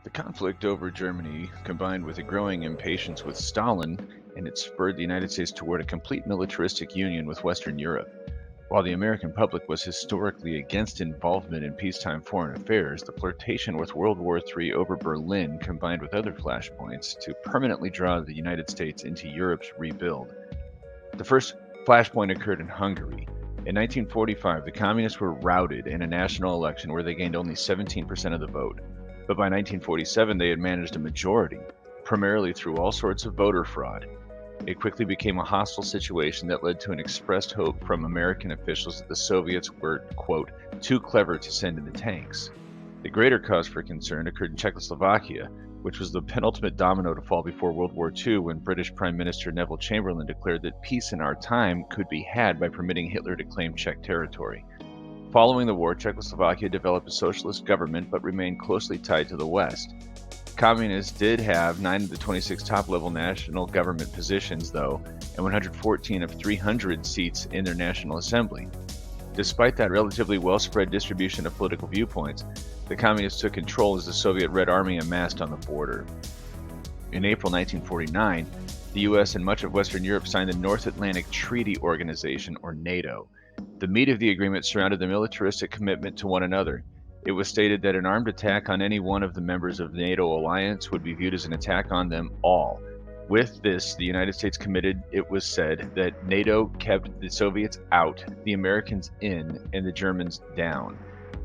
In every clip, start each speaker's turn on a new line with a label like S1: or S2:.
S1: The conflict over Germany, combined with a growing impatience with Stalin, and it spurred the United States toward a complete militaristic union with Western Europe. While the American public was historically against involvement in peacetime foreign affairs, the flirtation with World War III over Berlin combined with other flashpoints to permanently draw the United States into Europe's rebuild. The first flashpoint occurred in Hungary. In 1945, the Communists were routed in a national election where they gained only 17% of the vote. But by 1947, they had managed a majority, primarily through all sorts of voter fraud. It quickly became a hostile situation that led to an expressed hope from American officials that the Soviets were, quote, too clever to send in the tanks. The greater cause for concern occurred in Czechoslovakia, which was the penultimate domino to fall before World War II when British Prime Minister Neville Chamberlain declared that peace in our time could be had by permitting Hitler to claim Czech territory. Following the war, Czechoslovakia developed a socialist government but remained closely tied to the West. Communists did have 9 of the 26 top-level national government positions, though, and 114 of 300 seats in their National Assembly. Despite that relatively well-spread distribution of political viewpoints, the Communists took control as the Soviet Red Army amassed on the border. In April 1949, the US and much of Western Europe signed the North Atlantic Treaty Organization, or NATO. The meat of the agreement surrounded the militaristic commitment to one another. It was stated that an armed attack on any one of the members of the NATO alliance would be viewed as an attack on them all. With this, the United States committed, it was said, that NATO kept the Soviets out, the Americans in, and the Germans down.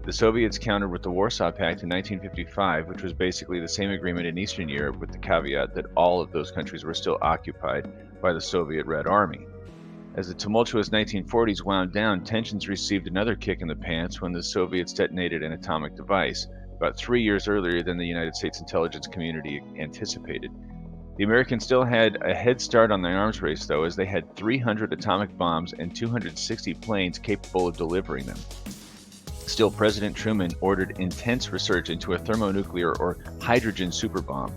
S1: The Soviets countered with the Warsaw Pact in 1955, which was basically the same agreement in Eastern Europe with the caveat that all of those countries were still occupied by the Soviet Red Army. As the tumultuous 1940s wound down, tensions received another kick in the pants when the Soviets detonated an atomic device, about 3 years earlier than the United States intelligence community anticipated. The Americans still had a head start on the arms race, though, as they had 300 atomic bombs and 260 planes capable of delivering them. Still, President Truman ordered intense research into a thermonuclear or hydrogen superbomb.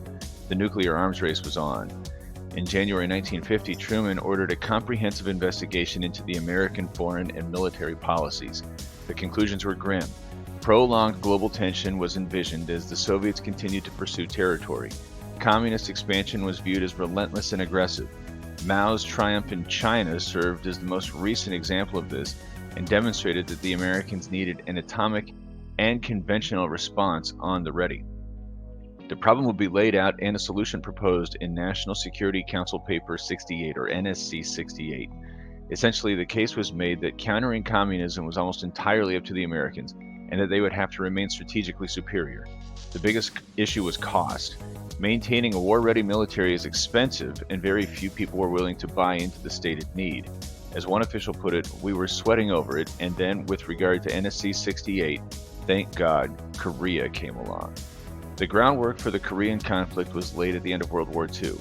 S1: The nuclear arms race was on. In January 1950, Truman ordered a comprehensive investigation into the American foreign and military policies. The conclusions were grim. Prolonged global tension was envisioned as the Soviets continued to pursue territory. Communist expansion was viewed as relentless and aggressive. Mao's triumph in China served as the most recent example of this and demonstrated that the Americans needed an atomic and conventional response on the ready. The problem would be laid out and a solution proposed in National Security Council Paper 68, or NSC 68. Essentially, the case was made that countering communism was almost entirely up to the Americans, and that they would have to remain strategically superior. The biggest issue was cost. Maintaining a war-ready military is expensive, and very few people were willing to buy into the stated need. As one official put it, we were sweating over it, and then, with regard to NSC 68, thank God, Korea came along. The groundwork for the Korean conflict was laid at the end of World War II.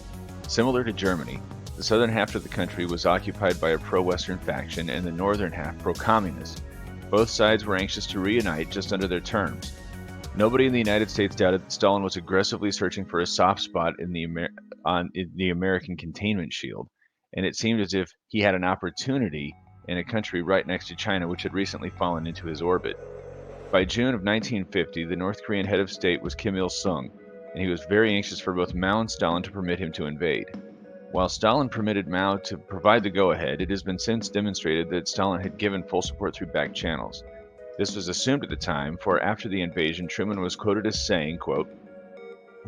S1: Similar to Germany, the southern half of the country was occupied by a pro-Western faction and the northern half pro-communist. Both sides were anxious to reunite just under their terms. Nobody in the United States doubted that Stalin was aggressively searching for a soft spot in the American containment shield, and it seemed as if he had an opportunity in a country right next to China which had recently fallen into his orbit. By June of 1950, the North Korean head of state was Kim Il-sung, and he was very anxious for both Mao and Stalin to permit him to invade. While Stalin permitted Mao to provide the go-ahead, it has been since demonstrated that Stalin had given full support through back channels. This was assumed at the time, for after the invasion, Truman was quoted as saying, quote,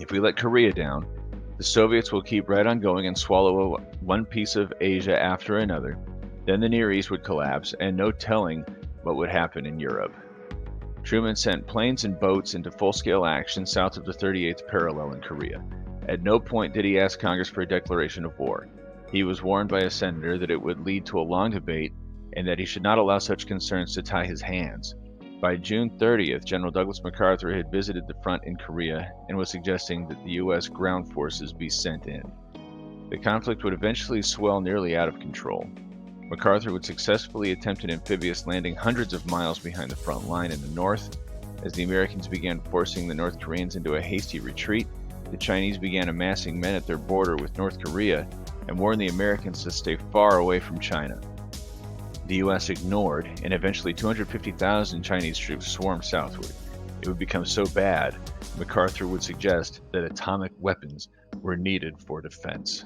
S1: "If we let Korea down, the Soviets will keep right on going and swallow one piece of Asia after another. Then the Near East would collapse, and no telling what would happen in Europe." Truman sent planes and boats into full-scale action south of the 38th parallel in Korea. At no point did he ask Congress for a declaration of war. He was warned by a senator that it would lead to a long debate and that he should not allow such concerns to tie his hands. By June 30th, General Douglas MacArthur had visited the front in Korea and was suggesting that the U.S. ground forces be sent in. The conflict would eventually swell nearly out of control. MacArthur would successfully attempt an amphibious landing hundreds of miles behind the front line in the north. As the Americans began forcing the North Koreans into a hasty retreat, the Chinese began amassing men at their border with North Korea and warned the Americans to stay far away from China. The U.S. ignored, and eventually 250,000 Chinese troops swarmed southward. It it would become so bad, MacArthur would suggest that atomic weapons were needed for defense.